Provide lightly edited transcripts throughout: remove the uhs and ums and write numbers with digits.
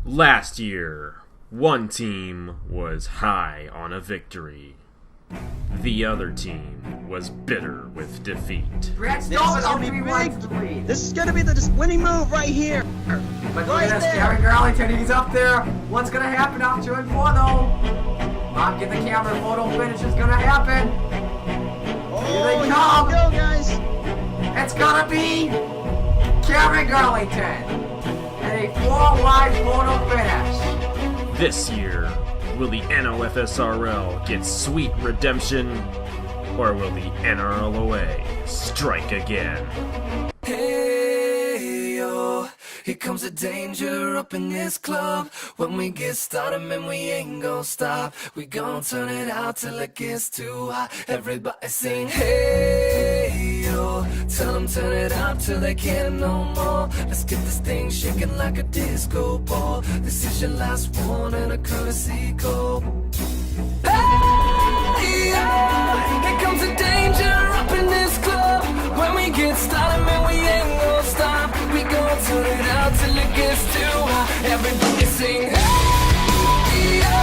Last year, one team was high on a victory. The other team was bitter with defeat. This is gonna be big. This is gonna be the winning move right here. But look at this, Gary Garlington, he's up there. What's gonna happen off 2 and 4 though? Not get the camera photo finish is gonna happen. Oh, Here they come. Here we go, guys. It's gonna be Gary Garlington and a 4-wide photo finish. This year, will the NOFSRL get sweet redemption, or will the NRLOA strike again? Hey, yo, here comes the danger up in this club. When we get started, man, we ain't gon' stop. We gon' turn it out till it gets too hot. Everybody sing, hey, yo, tell them turn it up till they can't no more. Let's get this thing shaking like a disco ball. This is your last one and a courtesy call. Hey, yo, here comes the danger up in this club. When we get started, man, we ain't gon' stop. We gon' turn it out till it gets too hot. Everybody sing, hey, yo,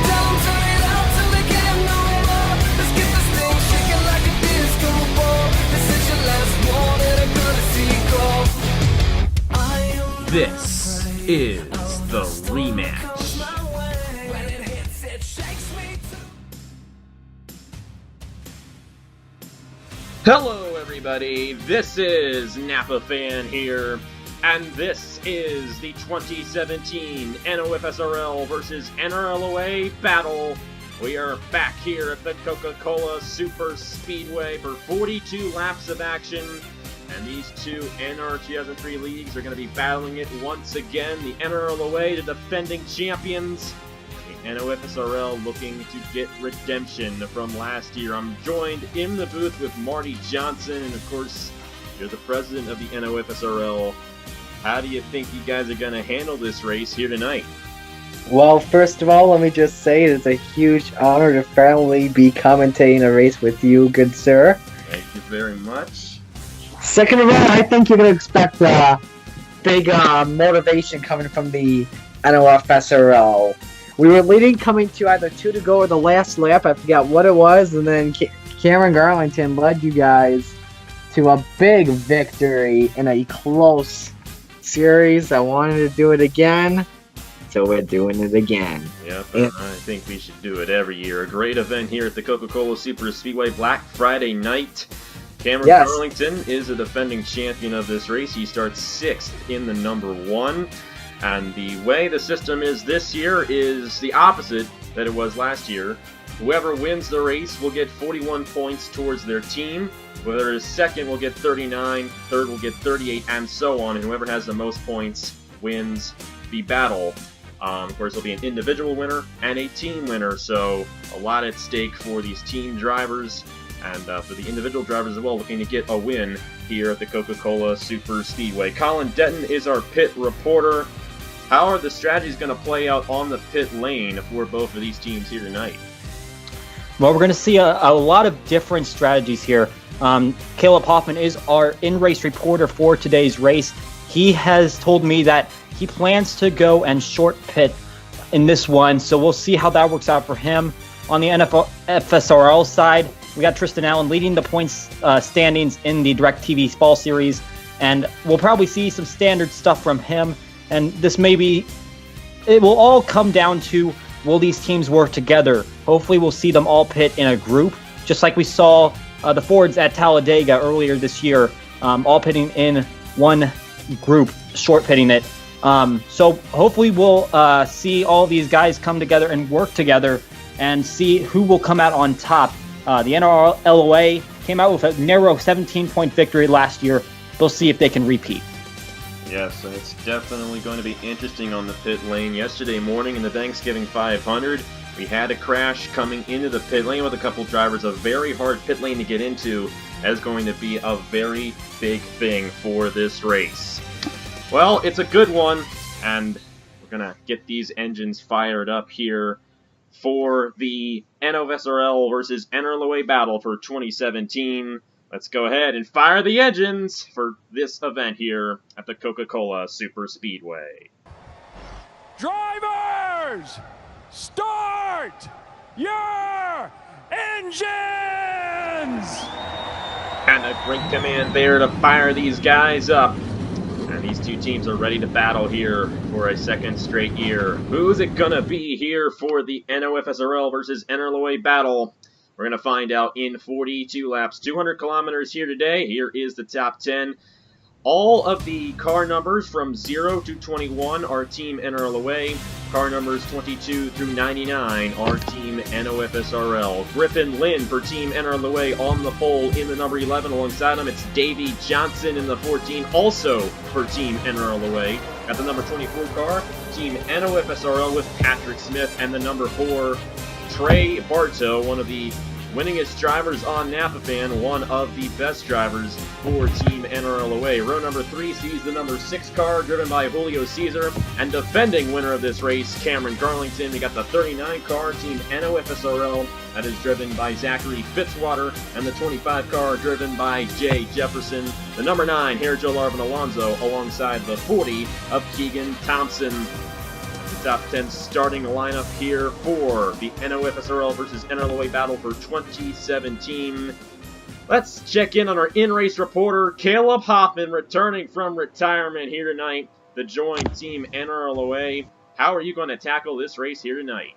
tell them turn it out till they can't no more. Let's get this thing shaking like a disco ball. This is your last one and a courtesy call. This is the rematch. When it hits, it shakes me too. Hello, everybody. This is Napa Fan here, and this is the 2017 NOFSRL versus NRLOA battle. We are back here at the Coca-Cola Super Speedway for 42 laps of action, and these two NR2003 leagues are going to be battling it once again. The NRLOA, the defending champions. The NOFSRL looking to get redemption from last year. I'm joined in the booth with Marty Johnson, and of course, you're the president of the NOFSRL. How do you think you guys are going to handle this race here tonight? Well, first of all, let me just say it's a huge honor to finally be commentating a race with you, good sir. Thank you very much. Second of all, I think you're going to expect big motivation coming from the NOFSRL. We were leading coming to either 2 to go or the last lap, I forgot what it was, and then Cameron Garlington led you guys to a big victory in a close series. I wanted to do it again, so we're doing it again. Yep, I think we should do it every year. A great event here at the Coca-Cola Super Speedway Black Friday night. Cameron Garlington is the defending champion of this race. He starts 6th in the number 1. And the way the system is this year is the opposite that it was last year. Whoever wins the race will get 41 points towards their team. Whoever is second will get 39, third will get 38, and so on. And whoever has the most points wins the battle. Of course, there'll be an individual winner and a team winner, so a lot at stake for these team drivers and for the individual drivers as well, looking to get a win here at the Coca-Cola Super Speedway. Colin Denton is our pit reporter. How are the strategies going to play out on the pit lane for both of these teams here tonight? Well, we're going to see a lot of different strategies here. Caleb Hoffman is our in-race reporter for today's race. He has told me that he plans to go and short pit in this one, so we'll see how that works out for him. On the NFSRL side, we got Tristan Allen leading the points standings in the DirecTV Fall Series, and we'll probably see some standard stuff from him. And this it will all come down to, will these teams work together? Hopefully we'll see them all pit in a group, just like we saw the Fords at Talladega earlier this year, all pitting in one group, short pitting it. So hopefully we'll see all these guys come together and work together and see who will come out on top. The NRLOA came out with a narrow 17-point victory last year. They'll see if they can repeat. Yes, and it's definitely going to be interesting on the pit lane. Yesterday morning in the Thanksgiving 500, we had a crash coming into the pit lane with a couple drivers. A very hard pit lane to get into. That is going to be a very big thing for this race. Well, it's a good one, and we're going to get these engines fired up here for the NOFSRL versus NRLOA battle for 2017. Let's go ahead and fire the engines for this event here at the Coca-Cola Super Speedway. Drivers, start your engines! And a great command there to fire these guys up. And these two teams are ready to battle here for a second straight year. Who's it gonna be here for the NOFSRL versus NRLOA battle? We're gonna find out in 42 laps. 200 kilometers here today. Here is the top 10. All of the car numbers from 0 to 21 are Team NRLOA. Car numbers 22 through 99 are Team NOFSRL. Griffin Lynn for Team NRLOA on the pole in the number 11. Alongside him, it's Davey Johnson in the 14, also for Team NRLOA. At the number 24 car, Team NOFSRL with Patrick Smith, and the number 4, Trey Bartow, one of the winningest drivers on NAPAFan, one of the best drivers for Team NRLOA. Row number 3 sees the number 6 car driven by Julio Cesar, and defending winner of this race, Cameron Garlington. We got the 39 car, Team NOFSRL, that is driven by Zachary Fitzwater, and the 25 car driven by Jay Jefferson. The number 9, Joe Arvin Alonso, alongside the 40 of Keegan Thompson. Top 10 starting lineup here for the NOFSRL versus NRLOA battle for 2017. Let's check in on our in-race reporter, Caleb Hoffman, returning from retirement here tonight to join Team NRLOA. How are you going to tackle this race here tonight?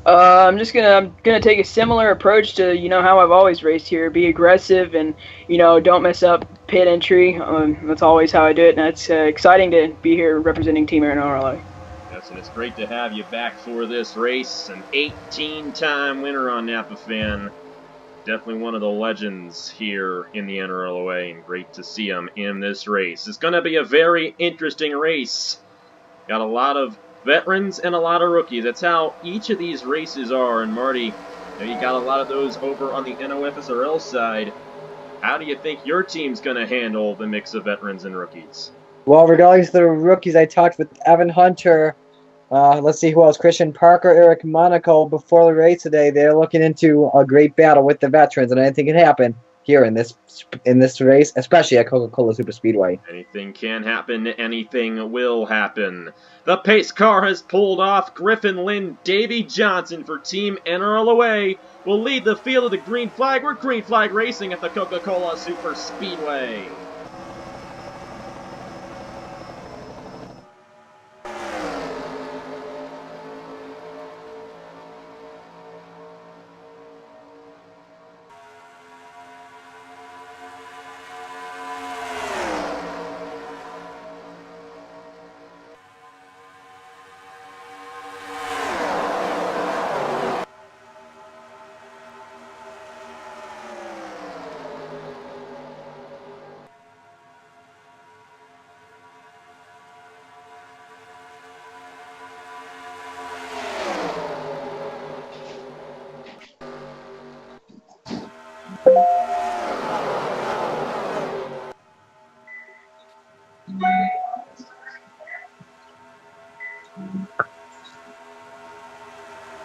I'm gonna take a similar approach to how I've always raced here. Be aggressive and don't mess up pit entry. That's always how I do it, and it's exciting to be here representing Team NRLOA. And it's great to have you back for this race. An 18-time winner on NAPAFan. Definitely one of the legends here in the NRLOA, and great to see him in this race. It's going to be a very interesting race. Got a lot of veterans and a lot of rookies. That's how each of these races are. And Marty, you got a lot of those over on the NOFSRL side. How do you think your team's going to handle the mix of veterans and rookies? Well, regardless of the rookies, I talked with Evan Hunter. Let's see who else. Christian Parker, Eric Monaco before the race today. They're looking into a great battle with the veterans, and anything can happen here in this race, especially at Coca-Cola Superspeedway. Anything can happen. Anything will happen. The pace car has pulled off. Griffin Lynn, Davey Johnson for Team NRLOA will lead the field of the green flag. We're green flag racing at the Coca-Cola Superspeedway.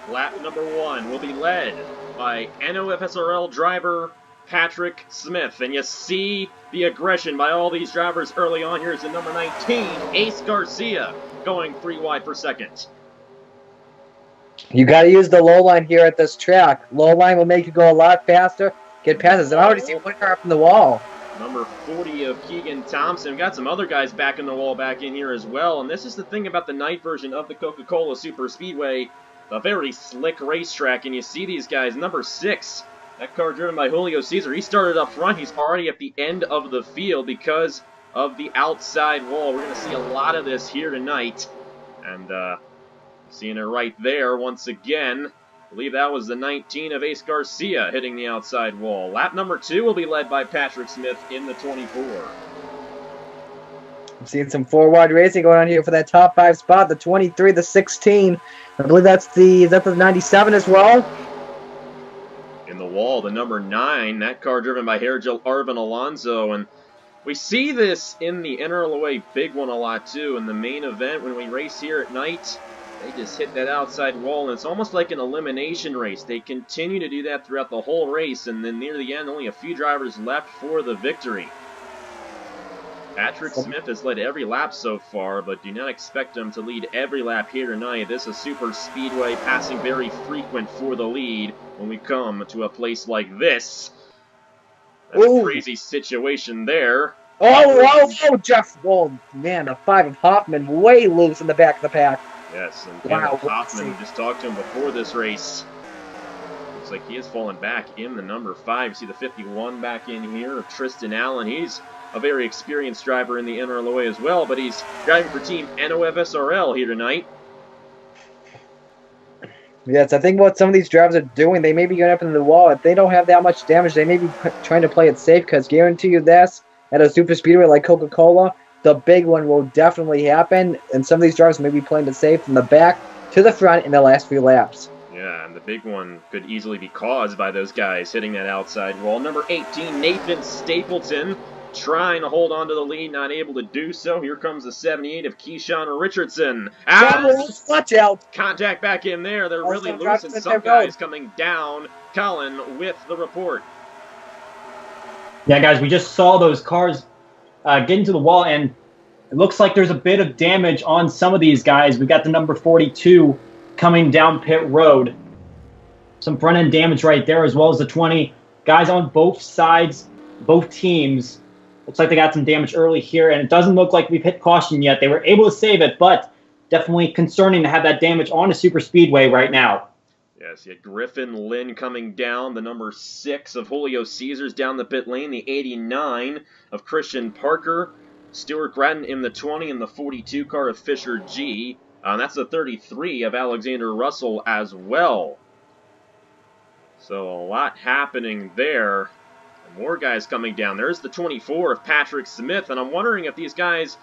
Lap number 1 will be led by NOFSRL driver Patrick Smith. And you see the aggression by all these drivers early on. Here's the number 19, Ace Garcia, going 3 wide per second. You got to use the low line here at this track. Low line will make you go a lot faster, get passes. And I already see one car up in the wall. Number 40 of Keegan Thompson. We've got some other guys back in the wall back in here as well. And this is the thing about the night version of the Coca-Cola Superspeedway. A very slick racetrack, and you see these guys. Number 6, that car driven by Julio Cesar. He started up front. He's already at the end of the field because of the outside wall. We're going to see a lot of this here tonight. And seeing it right there once again. I believe that was the 19 of Ace Garcia hitting the outside wall. Lap number 2 will be led by Patrick Smith in the 24. I'm seeing some four-wide racing going on here for that top 5 spot. The 23, the 16. I believe that's the 97 as well. In the wall, the number 9, that car driven by Joe Arvin Alonso. And we see this in the NRLOA big one a lot too. In the main event, when we race here at night, they just hit that outside wall, and it's almost like an elimination race. They continue to do that throughout the whole race, and then near the end, only a few drivers left for the victory. Patrick Smith has led every lap so far, but do not expect him to lead every lap here tonight. This is super speedway, passing very frequent for the lead when we come to a place like this. That's a crazy situation there. Oh, Jeff. Oh, man, the 5 of Hoffman way loose in the back of the pack. Yes, and Cameron Hoffman, just talked to him before this race. Looks like he has fallen back in the number 5. You see the 51 back in here of Tristan Allen. He's a very experienced driver in the NRLOA as well, but he's driving for Team NOFSRL here tonight. Yes, I think what some of these drivers are doing, they may be going up into the wall. If they don't have that much damage, they may be trying to play it safe, because guarantee you this, at a super speedway like Coca-Cola, the big one will definitely happen, and some of these drivers may be playing it safe from the back to the front in the last few laps. Yeah, and the big one could easily be caused by those guys hitting that outside wall. Number 18, Nathan Stapleton, trying to hold on to the lead, not able to do so. Here comes the 78 of Keyshawn Richardson. Watch out! Contact back in there. They're Also really loose, and some guys coming down. Cullen with the report. Yeah, guys, we just saw those cars get into the wall, and it looks like there's a bit of damage on some of these guys. We got the number 42 coming down pit road. Some front-end damage right there, as well as the 20. Guys on both sides, both teams. Looks like they got some damage early here, and it doesn't look like we've hit caution yet. They were able to save it, but definitely concerning to have that damage on a super speedway right now. Yes, you had Griffin Lynn coming down, the number 6 of Julio Caesars down the pit lane, the 89 of Christian Parker, Stuart Gratton in the 20, and the 42 car of Fisher G. That's the 33 of Alexander Russell as well. So a lot happening there. And more guys coming down. There's the 24 of Patrick Smith, and I'm wondering if these guys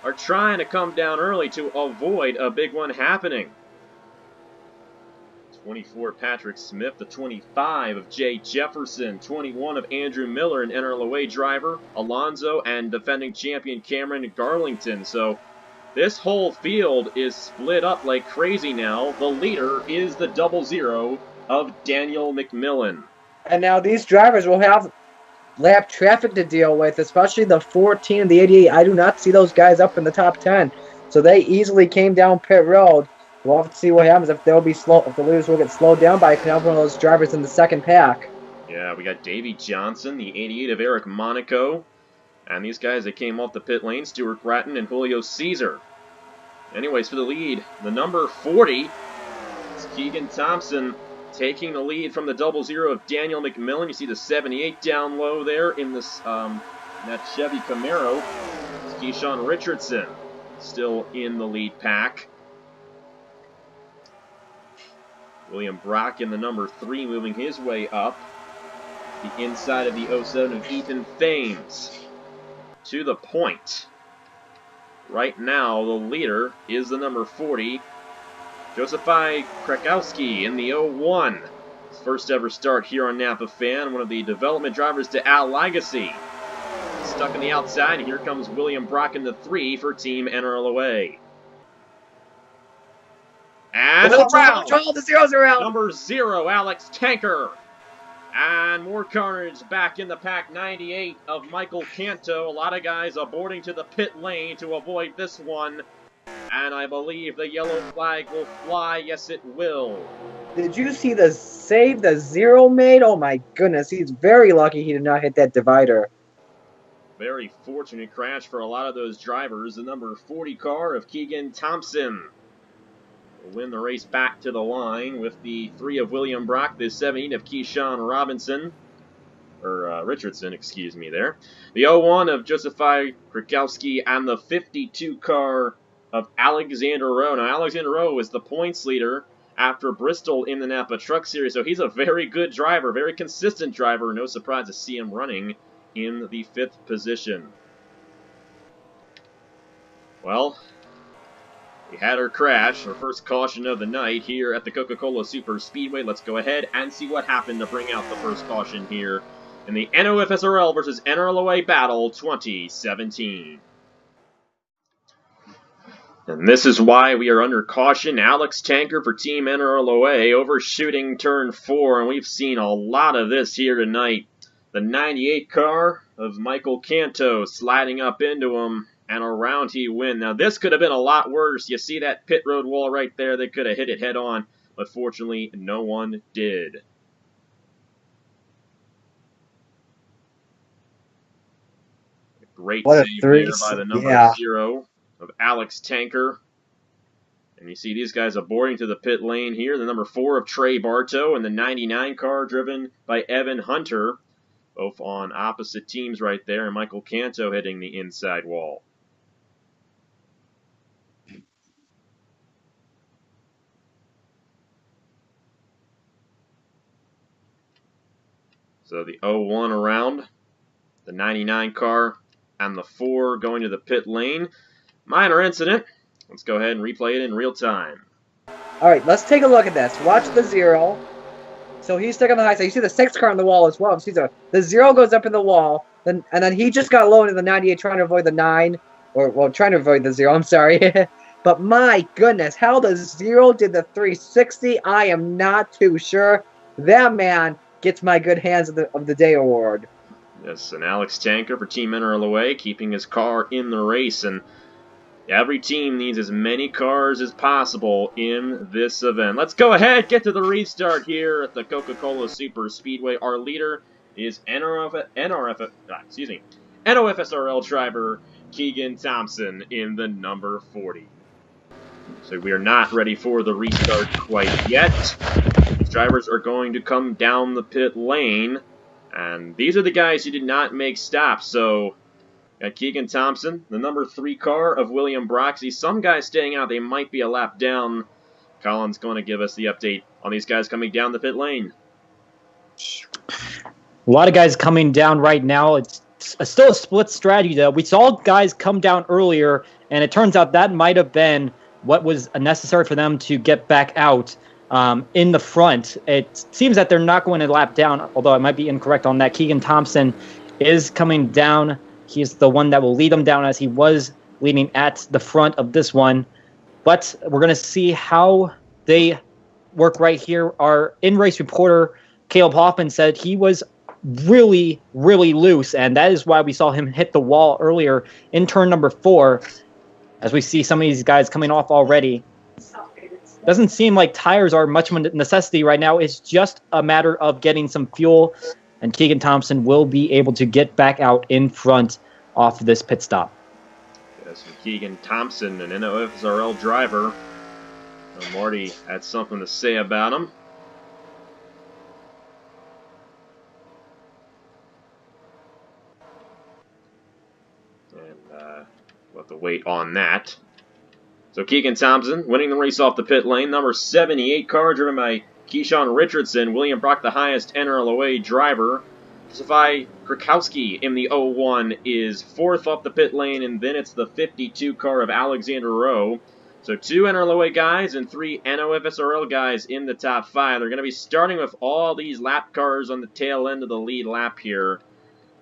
are trying to come down early to avoid a big one happening. 24 Patrick Smith, the 25 of Jay Jefferson, 21 of Andrew Miller, an NRLOA driver, Alonzo, and defending champion Cameron Garlington. So this whole field is split up like crazy now. The leader is the 00 of Daniel McMillan. And now these drivers will have lap traffic to deal with, especially the 14 and the 88. I do not see those guys up in the top 10. So they easily came down pit road. We'll have to see what happens if they'll be slow. If the leaders will get slowed down by one of those drivers in the second pack. Yeah, we got Davey Johnson, the 88 of Eric Monaco. And these guys that came off the pit lane, Stuart Gratton and Julio Caesar. Anyways, for the lead, the number 40 is Keegan Thompson taking the lead from the 00 of Daniel McMillan. You see the 78 down low there in this that Chevy Camaro. It's Keyshawn Richardson still in the lead pack. William Brock in the number 3 moving his way up. The inside of the 07 of Ethan Thames. To the point. Right now, the leader is the number 40, Josephi Krakowski in the 01. His first ever start here on Napa Fan, one of the development drivers to Al Legacy. Stuck on the outside, and here comes William Brock in the 3 for Team NRLOA. And around, number 0, Alex Tanker. And more carnage back in the pack, 98 of Michael Canto. A lot of guys aborting to the pit lane to avoid this one. And I believe the yellow flag will fly. Yes, it will. Did you see the save the 0 made? Oh my goodness, he's very lucky he did not hit that divider. Very fortunate crash for a lot of those drivers. The number 40 car of Keegan Thompson will win the race back to the line with the 3 of William Brock, the 17 of Keyshawn Richardson, excuse me there. The 01 of Josephi Krakowski and the 52 car of Alexander Rowe. Now, Alexander Rowe is the points leader after Bristol in the Napa Truck Series, so he's a very good driver, very consistent driver. No surprise to see him running in the 5th position. Well, we had our crash, our first caution of the night here at the Coca-Cola Super Speedway. Let's go ahead and see what happened to bring out the first caution here in the NOFSRL versus NRLOA Battle 2017. And this is why we are under caution. Alex Tanker for Team NRLOA, overshooting turn 4, and we've seen a lot of this here tonight. The 98 car of Michael Canto sliding up into him, and around he went. Now, this could have been a lot worse. You see that pit road wall right there? They could have hit it head on, but fortunately, no one did. Great save there by the number 0 of Alex Tanker. And you see these guys aboarding to the pit lane here. The number 4 of Trey Bartow and the 99 car driven by Evan Hunter. Both on opposite teams right there. And Michael Canto hitting the inside wall. So the 01 around. The 99 car and the 4 going to the pit lane. Minor incident. Let's go ahead and replay it in real time. Alright, let's take a look at this. Watch the 0. So he's stuck on the high side. You see the 6 car on the wall as well. See the 0 goes up in the wall, and then he just got low into the 98 trying to avoid the 9. Or, well, trying to avoid the 0, I'm sorry. But my goodness, how the 0 did the 360, I am not too sure. That man gets my good hands of the day award. Yes, and Alex Tanker for Team NRLOA, keeping his car in the race. And every team needs as many cars as possible in this event. Let's go ahead, get to the restart here at the Coca-Cola Super Speedway. Our leader is NOFSRL driver Keegan Thompson in the number 40. So we are not ready for the restart quite yet. These drivers are going to come down the pit lane. And these are the guys who did not make stops. So, got Keegan Thompson, the number 3 car of William Broxy. Some guys staying out, they might be a lap down. Colin's going to give us the update on these guys coming down the pit lane. A lot of guys coming down right now. It's still a split strategy, though. We saw guys come down earlier, and it turns out that might have been what was necessary for them to get back out. In the front, it seems that they're not going to lap down, although I might be incorrect on that. Keegan Thompson is coming down. He's the one that will lead them down, as he was leading at the front of this one. But we're going to see how they work right here. Our in-race reporter, Caleb Hoffman, said he was really, really loose, and that is why we saw him hit the wall earlier in turn number 4, as we see some of these guys coming off already. Doesn't seem like tires are much of a necessity right now. It's just a matter of getting some fuel, and Keegan Thompson will be able to get back out in front off this pit stop. Yes, Keegan Thompson, an NOFSRL driver. Marty had something to say about him. And we'll have to wait on that. So Keegan Thompson winning the race off the pit lane. Number 78 car driven by Keyshawn Richardson. William Brock, the highest NRLOA driver. Josephi Krakowski in the 01 is 4th off the pit lane. And then it's the 52 car of Alexander Rowe. So 2 NRLOA guys and 3 NOFSRL guys in the top 5. They're going to be starting with all these lap cars on the tail end of the lead lap here.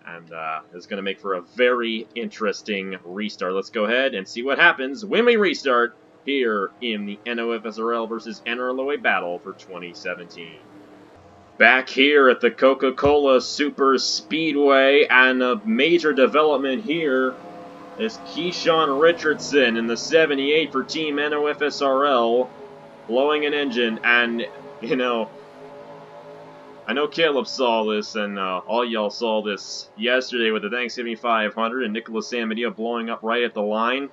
And it's going to make for a very interesting restart. Let's go ahead and see what happens when we restart here in the NOFSRL versus NRLOA battle for 2017. Back here at the Coca-Cola Super Speedway, and a major development here is Keyshawn Richardson in the 78 for Team NOFSRL blowing an engine. And, you know, I know Caleb saw this, and all y'all saw this yesterday with the Thanksgiving 500 and Nicholas Samadillo blowing up right at the line.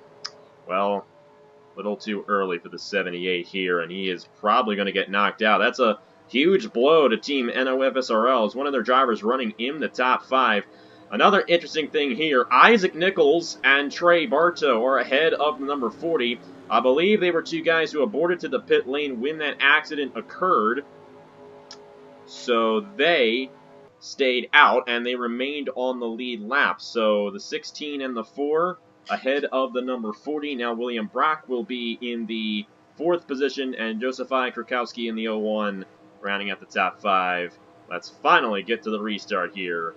Well, a little too early for the 78 here, and he is probably going to get knocked out. That's a huge blow to Team NOFSRL as one of their drivers running in the top 5. Another interesting thing here, Isaac Nichols and Trey Bartow are ahead of the number 40. I believe they were 2 guys who aborted to the pit lane when that accident occurred. So they stayed out, and they remained on the lead lap. So the 16 and the 4 ahead of the number 40. Now William Brock will be in the 4th position, and Josephi Krakowski in the 01 rounding out the top 5. Let's finally get to the restart here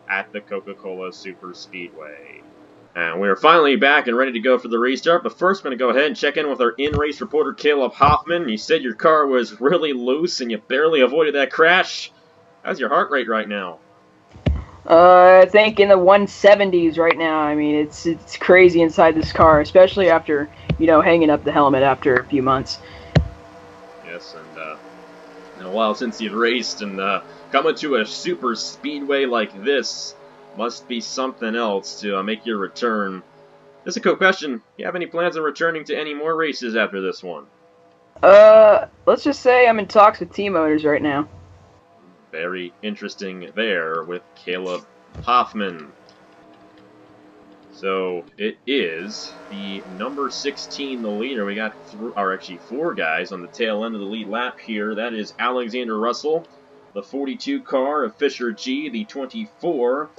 at the Coca-Cola Super Speedway. And we're finally back and ready to go for the restart, but first I'm going to go ahead and check in with our in-race reporter Caleb Hoffman. You said your car was really loose and you barely avoided that crash. How's your heart rate right now? I think in the 170s right now. I mean, it's crazy inside this car, especially after, you know, hanging up the helmet after a few months. Yes, and in a while since you've raced, and coming to a super speedway like this must be something else to make your return. Just a quick question: do you have any plans on returning to any more races after this one? Let's just say I'm in talks with team owners right now. Very interesting there with Caleb Hoffman. So it is the number 16, the leader. We got actually 4 guys on the tail end of the lead lap here. That is Alexander Russell, the 42 car of Fisher G, the 24.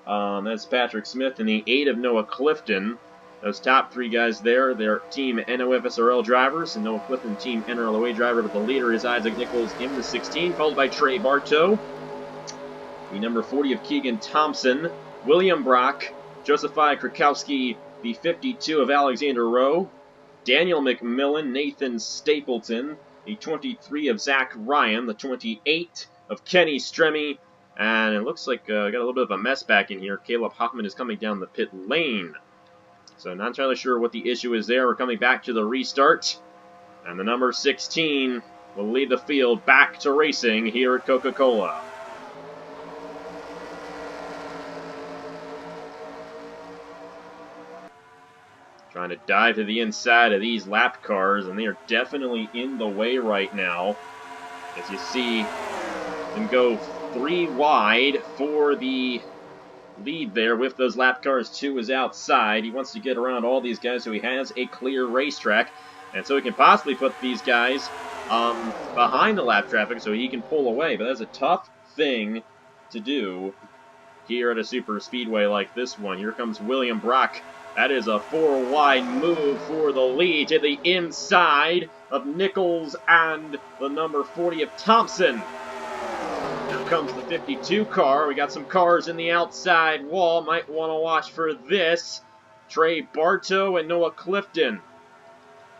That's Patrick Smith, and the 8 of Noah Clifton. Those top 3 guys there, they're Team NOFSRL drivers, and Noah Clifton, Team NRLOA driver, but the leader is Isaac Nichols in the 16, followed by Trey Bartow, the number 40 of Keegan Thompson, William Brock, Josephi Krakowski, the 52 of Alexander Rowe, Daniel McMillan, Nathan Stapleton, the 23 of Zach Ryan, the 28 of Kenny Stremme, and it looks like got a little bit of a mess back in here. Caleb Hoffman is coming down the pit lane. So not entirely sure what the issue is there. We're coming back to the restart. And the number 16 will lead the field back to racing here at Coca-Cola. Trying to dive to the inside of these lap cars, and they are definitely in the way right now. As you see them go 3 wide for the lead there with those lap cars. 2 is outside. He wants to get around all these guys so he has a clear racetrack, and so he can possibly put these guys behind the lap traffic so he can pull away. But that's a tough thing to do here at a super speedway like this one. Here comes William Brock. That is a 4 wide move for the lead to the inside of Nichols and the number 40 of Thompson. Here comes the 52 car. We got some cars in the outside wall. Might want to watch for this. Trey Bartow and Noah Clifton.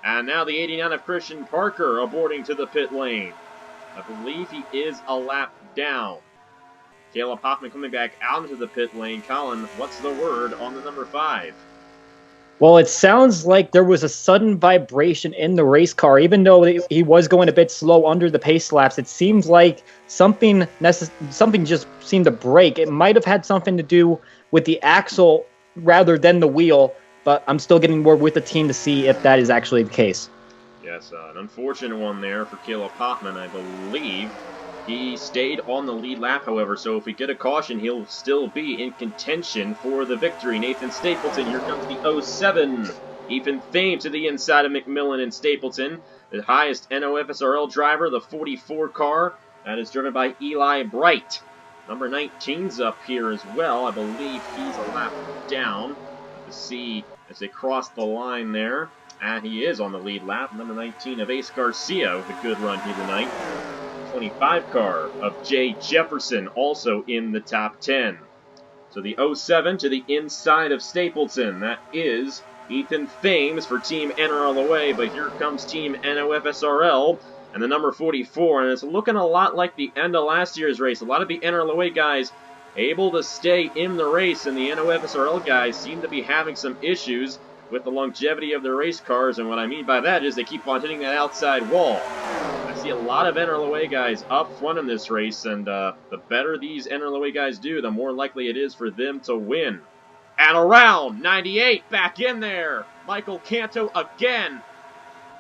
And now the 89 of Christian Parker aboarding to the pit lane. I believe he is a lap down. Caleb Hoffman coming back out into the pit lane. Colin, what's the word on the number 5? Well, it sounds like there was a sudden vibration in the race car. Even though he was going a bit slow under the pace laps, it seems like something just seemed to break. It might have had something to do with the axle rather than the wheel, but I'm still getting more with the team to see if that is actually the case. Yes, an unfortunate one there for Caleb Hoffman, I believe. He stayed on the lead lap, however, so if we get a caution, he'll still be in contention for the victory. Nathan Stapleton, here comes the 07. Ethan Thames to the inside of McMillan and Stapleton. The highest NOFSRL driver, the 44 car. That is driven by Eli Bright. Number 19's up here as well. I believe he's a lap down. To see as they cross the line there. And he is on the lead lap. Number 19 of Ace Garcia with a good run here tonight. 25 car of Jay Jefferson also in the top 10. So the 07 to the inside of Stapleton. That is Ethan Thames for Team NRLOA, but here comes Team NOFSRL and the number 44, and it's looking a lot like the end of last year's race. A lot of the NRLOA guys able to stay in the race, and the NOFSRL guys seem to be having some issues with the longevity of their race cars, and what I mean by that is they keep on hitting that outside wall. I see a lot of NRLOA guys up front in this race, and the better these NRLOA guys do, the more likely it is for them to win. And around 98, back in there, Michael Canto again.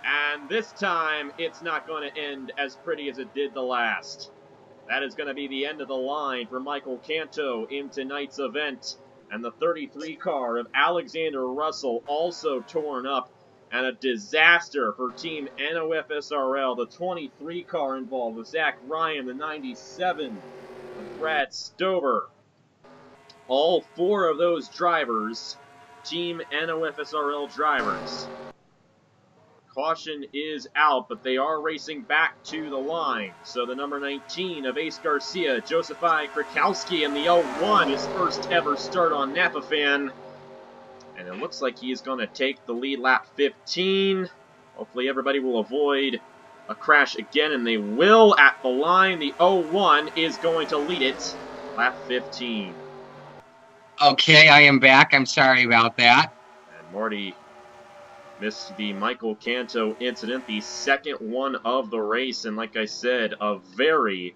And this time, it's not going to end as pretty as it did the last. That is going to be the end of the line for Michael Canto in tonight's event. And the 33 car of Alexander Russell also torn up. And a disaster for Team NOFSRL. The 23 car involved with Zach Ryan, the 97 of Brad Stover. All 4 of those drivers, Team NOFSRL drivers. Caution is out, but they are racing back to the line. So the number 19 of Ace Garcia, Josephi Krakowski, and the 01, his first ever start on NAPAFan. And it looks like he is going to take the lead lap 15. Hopefully everybody will avoid a crash again, and they will at the line. The 01 is going to lead it, lap 15. Okay, I am back. I'm sorry about that. And Marty missed the Michael Canto incident, the second one of the race, and like I said, a very,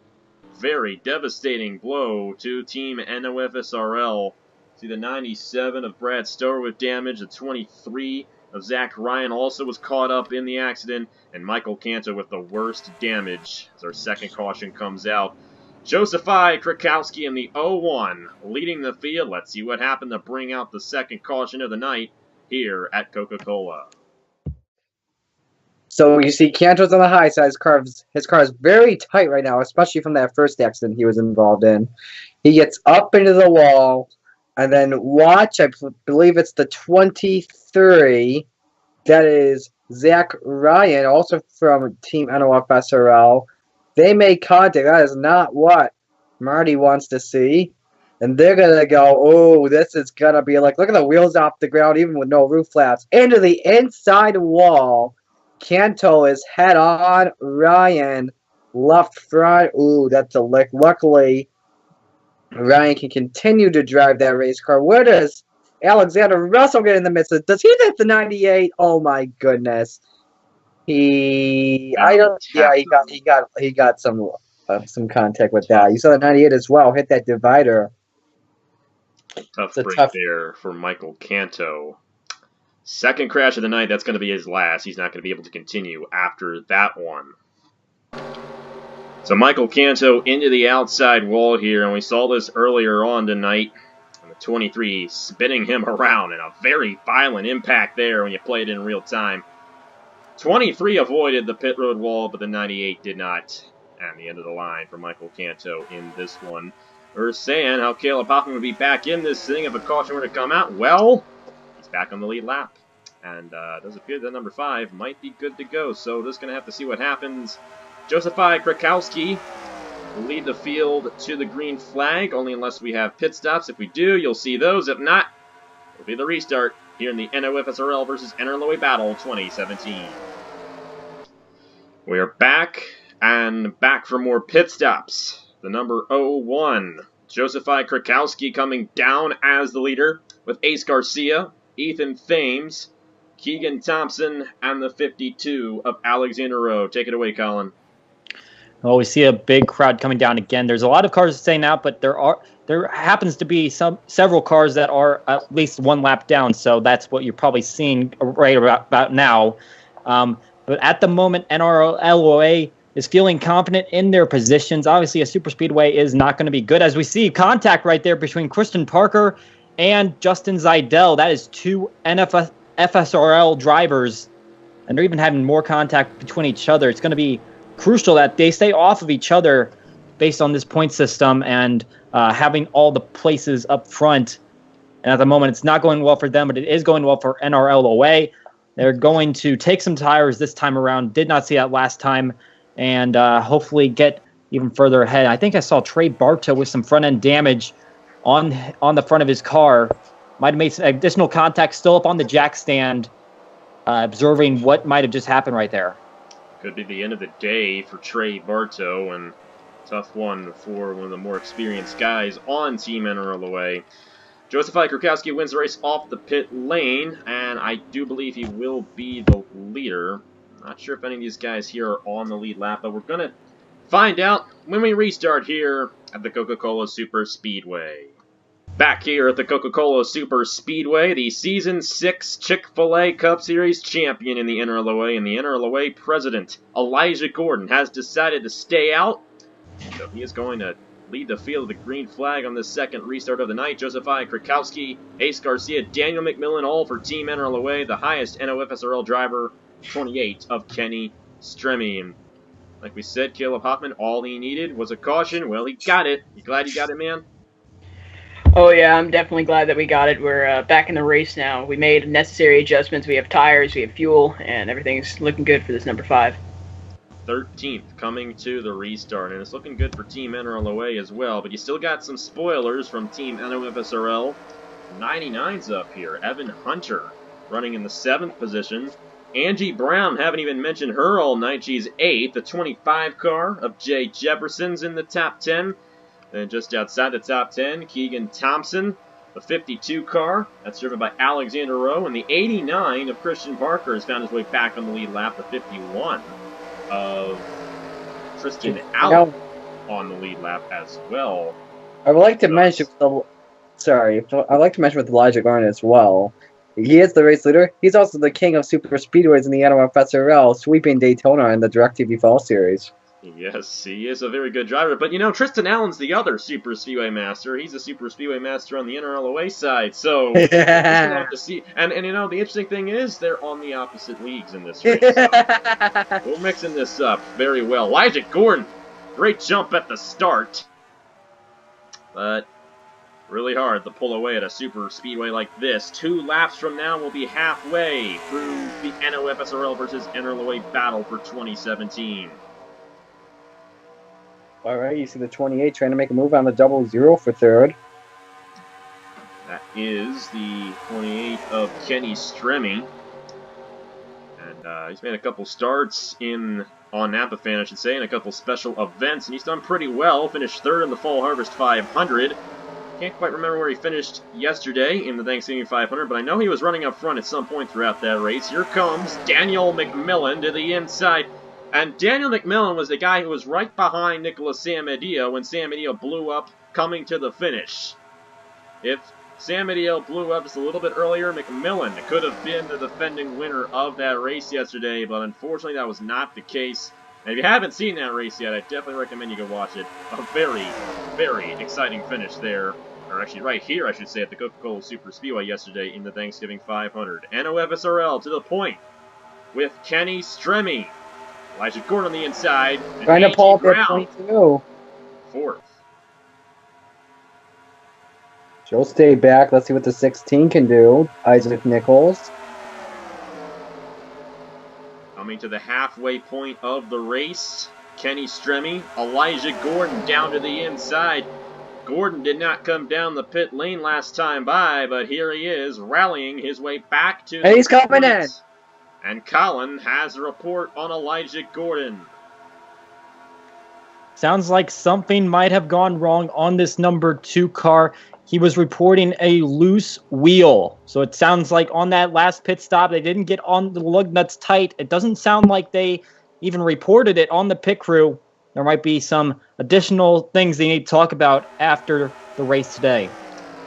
very devastating blow to Team NOFSRL. See the 97 of Brad Stower with damage, the 23 of Zach Ryan also was caught up in the accident, and Michael Canto with the worst damage as our second caution comes out. Joseph I. Krakowski in the 01 leading the field. Let's see what happened to bring out the second caution of the night here at Coca-Cola. So you see Cantor's on the high side. His car is very tight right now, especially from that first accident he was involved in. He gets up into the wall, and then watch, I believe it's the 23. That is Zach Ryan, also from Team NOFSRL. They made contact. That is not what Marty wants to see. And they're going to go, oh, this is going to be like, look at the wheels off the ground, even with no roof flaps. Into the inside wall. Canto is head on. Ryan, left front. Ooh, that's a lick. Luckily, Ryan can continue to drive that race car. Where does Alexander Russell get in the midst of? Does he hit the 98? Oh my goodness. He got some contact with that. You saw the 98 as well. Hit that divider. Tough break there for Michael Canto. Second crash of the night, that's going to be his last. He's not going to be able to continue after that one. So Michael Canto into the outside wall here, and we saw this earlier on tonight. And the 23 spinning him around, and a very violent impact there when you play it in real time. 23 avoided the pit road wall, but the 98 did not. And the end of the line for Michael Canto in this one. We're saying how Caleb Hoffman would be back in this thing if a caution were to come out. Well, he's back on the lead lap. And it does appear that number 5 might be good to go. So we're just going to have to see what happens. Joseph I. Krakowski will lead the field to the green flag, only unless we have pit stops. If we do, you'll see those. If not, it'll be the restart here in the NOFSRL versus NRLOA Battle 2017. We are back, and back for more pit stops. The number 01, Joseph I. Krakowski coming down as the leader with Ace Garcia, Ethan Thames, Keegan Thompson, and the 52 of Alexander Rowe. Take it away, Colin. Well, we see a big crowd coming down again. There's a lot of cars staying out, but there happens to be several cars that are at least one lap down, so that's what you're probably seeing right about now. But at the moment, NRLOA is feeling confident in their positions. Obviously, a super speedway is not going to be good, as we see contact right there between Christian Parker and Justin Zeidel. That is two FSRL drivers, and they're even having more contact between each other. It's going to be crucial that they stay off of each other based on this point system and having all the places up front. And at the moment, it's not going well for them, but it is going well for NRLOA. They're going to take some tires this time around. Did not see that last time, and hopefully get even further ahead. I think I saw Trey Barta with some front-end damage on the front of his car. Might have made some additional contact, still up on the jack stand, observing what might have just happened right there. Could be the end of the day for Trey Barto, and tough one for one of the more experienced guys on Team NRLOA. Joseph I. Krakowski wins the race off the pit lane, and I do believe he will be the leader. Not sure if any of these guys here are on the lead lap, but we're going to find out when we restart here at the Coca-Cola Super Speedway. Back here at the Coca-Cola Super Speedway, the Season 6 Chick-fil-A Cup Series champion in the NRLOA, and the NRLOA president, Elijah Gordon, has decided to stay out. So he is going to lead the field of the green flag on this second restart of the night. Joseph I. Krakowski, Ace Garcia, Daniel McMillan, all for Team NRLOA, the highest NOFSRL driver, 28 of Kenny Stremme. And like we said, Caleb Hoffman, all he needed was a caution. Well, he got it. You glad you got it, man? Oh yeah, I'm definitely glad that we got it. We're back in the race now. We made necessary adjustments. We have tires, we have fuel, and everything's looking good for this number 5. 13th coming to the restart, and it's looking good for Team NRLOA as well, but you still got some spoilers from Team NOFSRL. 99's up here. Evan Hunter running in the 7th position. Angie Brown, haven't even mentioned her all night. She's 8th. The 25 car of Jay Jefferson's in the top 10. Then just outside the top 10, Keegan Thompson. The 52 car, that's driven by Alexander Rowe, and the 89 of Christian Parker has found his way back on the lead lap. The 51 of Tristan Allen on the lead lap as well. I would like to mention I'd like to mention with Elijah Garnett as well. He is the race leader. He's also the king of super speedways in the NOFSRL, sweeping Daytona in the DirecTV Fall Series. Yes, he is a very good driver. But, you know, Tristan Allen's the other Super Speedway Master. He's a Super Speedway Master on the NRLOA side. So, we'll have to see. And, you know, the interesting thing is they're on the opposite leagues in this race. So we're mixing this up very well. Elijah Gordon, great jump at the start. But really hard to pull away at a super speedway like this. 2 laps from now, we'll be halfway through the NOFSRL versus NRLOA battle for 2017. All right, you see the 28 trying to make a move on the 00 for third. That is the 28 of Kenny Stremme. And he's made a couple starts on Napa Fan, I should say, and a couple special events, and he's done pretty well. Finished third in the Fall Harvest 500. Can't quite remember where he finished yesterday in the Thanksgiving 500, but I know he was running up front at some point throughout that race. Here comes Daniel McMillan to the inside. And Daniel McMillan was the guy who was right behind Nicholas Samedillo when Samedillo blew up coming to the finish. If Samedillo blew up just a little bit earlier, McMillan could have been the defending winner of that race yesterday, but unfortunately that was not the case. And if you haven't seen that race yet, I definitely recommend you go watch it. A very, very exciting finish there. Or actually right here, I should say, at the Coca-Cola Super Speedway yesterday in the Thanksgiving 500. NOFSRL to the point with Kenny Stremme. Elijah Gordon on the inside. Trying to pull up at 22. Fourth. She'll stay back. Let's see what the 16 can do. Isaac Nichols. Coming to the halfway point of the race. Kenny Stremme. Elijah Gordon down to the inside. Gordon did not come down the pit lane last time by, but here he is rallying his way back to and he's coming in. And Colin has a report on Elijah Gordon. Sounds like something might have gone wrong on this number 2 car. He was reporting a loose wheel. So it sounds like on that last pit stop, they didn't get on the lug nuts tight. It doesn't sound like they even reported it on the pit crew. There might be some additional things they need to talk about after the race today.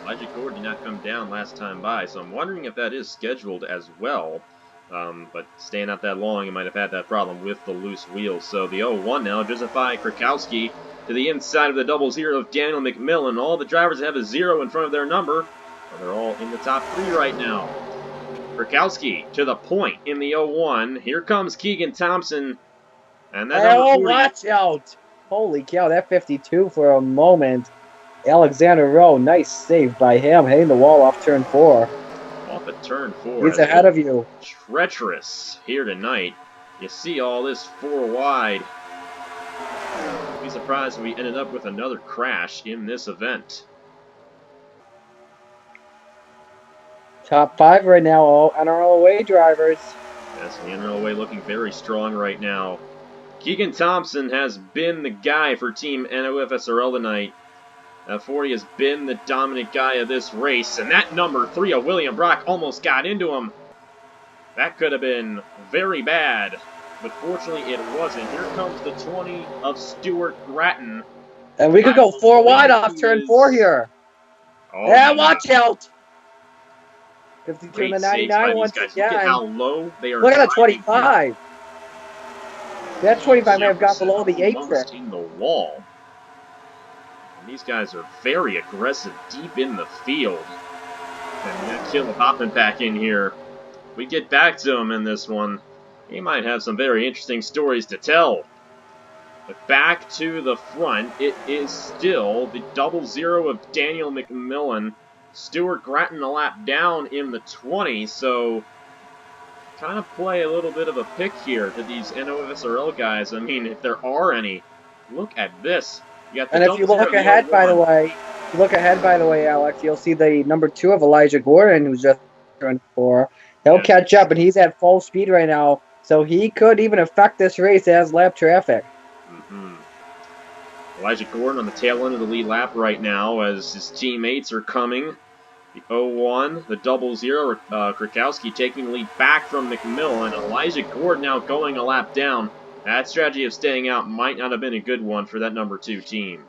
Elijah Gordon did not come down last time by, so I'm wondering if that is scheduled as well. But staying out that long, he might have had that problem with the loose wheels. So the 01 now, Josephi Krakowski to the inside of the 00 of Daniel McMillan. All the drivers have a 0 in front of their number. Well, they're all in the top 3 right now. Krakowski to the point in the 01. Here comes Keegan Thompson. And that number 40. Watch out! Holy cow, that 52 for a moment. Alexander Rowe, nice save by him, hitting the wall off turn 4. Off at turn 4. He's ahead of you. Treacherous here tonight. You see all this 4 wide. I'd be surprised if we ended up with another crash in this event. Top 5 right now, all NRLOA drivers. Yes, the NRLOA looking very strong right now. Keegan Thompson has been the guy for Team NOFSRL tonight. 40 has been the dominant guy of this race, and that number 3 of William Brock almost got into him. That could have been very bad, but fortunately it wasn't. Here comes the 20 of Stuart Gratton. And we could go 4 wide off turn 4 here. Oh, yeah, watch out! 52 Great to saves 99 by once these guys. again. Look at how low they are. Look at that driving 25. That 25 may have got below the almost apron. in the wall. And these guys are very aggressive deep in the field. And we got Caleb Hoffman back in here. We get back to him in this one. He might have some very interesting stories to tell. But back to the front, it is still the 00 of Daniel McMillan. Stuart Gratton a lap down in the 20, so kind of play a little bit of a pick here to these NOFSRL guys. I mean, if there are any, look at this. You got the and if you look ahead, by the way, Alex, you'll see the number 2 of Elijah Gordon, who's just turned 4. He'll catch up, and he's at full speed right now, so he could even affect this race as lap traffic. Elijah Gordon on the tail end of the lead lap right now as his teammates are coming. The 0-1, the 0-0, Krakowski taking the lead back from McMillan. Elijah Gordon now going a lap down. That strategy of staying out might not have been a good one for that number 2 team.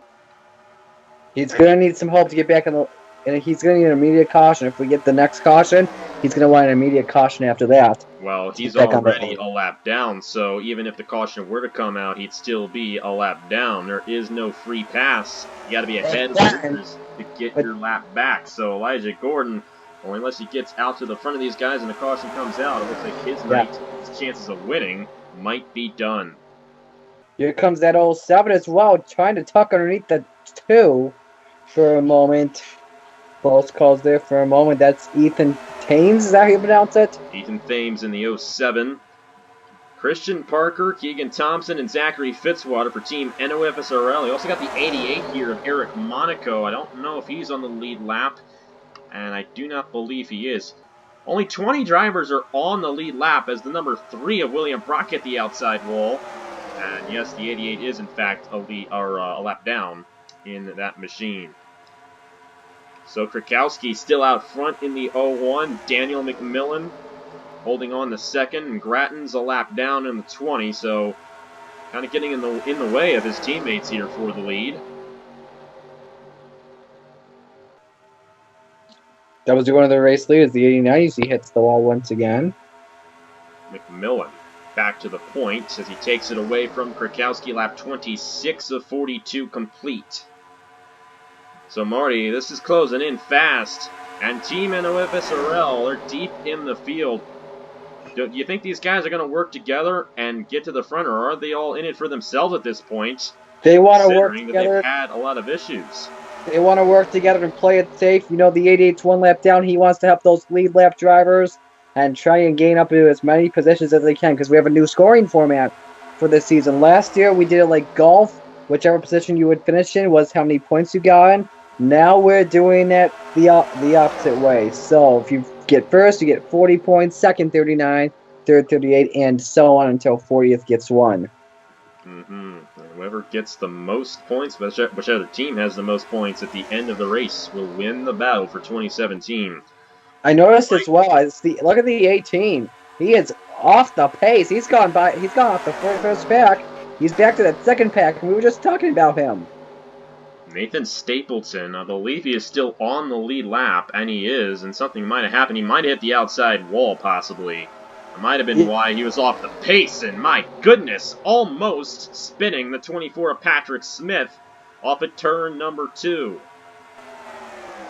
He's going to need some help to get back in the... And he's going to need an immediate caution. If we get the next caution, he's going to want an immediate caution after that. Well, he's already a lap down, so even if the caution were to come out, he'd still be a lap down. There is no free pass. You got to be ahead of the others to get your lap back. So Elijah Gordon, or unless he gets out to the front of these guys and the caution comes out, it looks like his chances of winning might be done. Here comes that 07 as well, trying to tuck underneath the 2 for a moment. Close calls there for a moment. That's Ethan Thames, is that how you pronounce it? Ethan Thames in the 07. Christian Parker, Keegan Thompson, and Zachary Fitzwater for Team NOFSRL. You also got the 88 here of Eric Monaco. I don't know if he's on the lead lap, and I do not believe he is. Only 20 drivers are on the lead lap as the number 3 of William Brock hit the outside wall. And yes, the 88 is in fact a lap down in that machine. So Krakowski still out front in the 0-1. Daniel McMillan holding on the second, and Gratton's a lap down in the 20. So kind of getting in the way of his teammates here for the lead. That was one of the race leaders, the 89. He hits the wall once again. McMillan back to the point as he takes it away from Krakowski. Lap 26 of 42 complete. So, Marty, this is closing in fast, and Team NOFSRL are deep in the field. Do you think these guys are going to work together and get to the front, or are they all in it for themselves at this point? They want to work together. They've had a lot of issues. They want to work together and play it safe. You know, the 88's 1 lap down. He wants to help those lead lap drivers and try and gain up to as many positions as they can, because we have a new scoring format for this season. Last year, we did it like golf. Whichever position you would finish in was how many points you got in. Now we're doing it the opposite way. So if you get first, you get 40 points, second 39, third 38, and so on until 40th gets 1. Whoever gets the most points, whichever team has the most points at the end of the race, will win the battle for 2017. I noticed as well. Look at the 18. He is off the pace. He's gone off the first pack. He's back to that second pack, and we were just talking about him. Nathan Stapleton, I believe he is still on the lead lap, and he is, and something might have happened. He might have hit the outside wall, possibly. It might have been why he was off the pace, and my goodness, almost spinning the 24 of Patrick Smith off at turn number 2.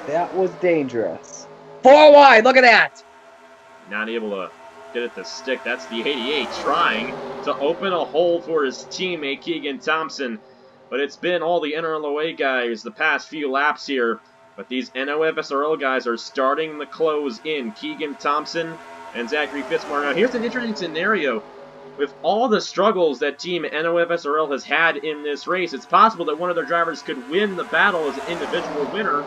That was dangerous. 4 wide, look at that! Not able to get it to stick. That's the 88 trying to open a hole for his teammate, Keegan Thompson. But it's been all the NRLOA guys the past few laps here. But these NOFSRL guys are starting to close in. Keegan Thompson and Zachary Fitzwater. Now, here's an interesting scenario. With all the struggles that Team NOFSRL has had in this race, it's possible that one of their drivers could win the battle as an individual winner,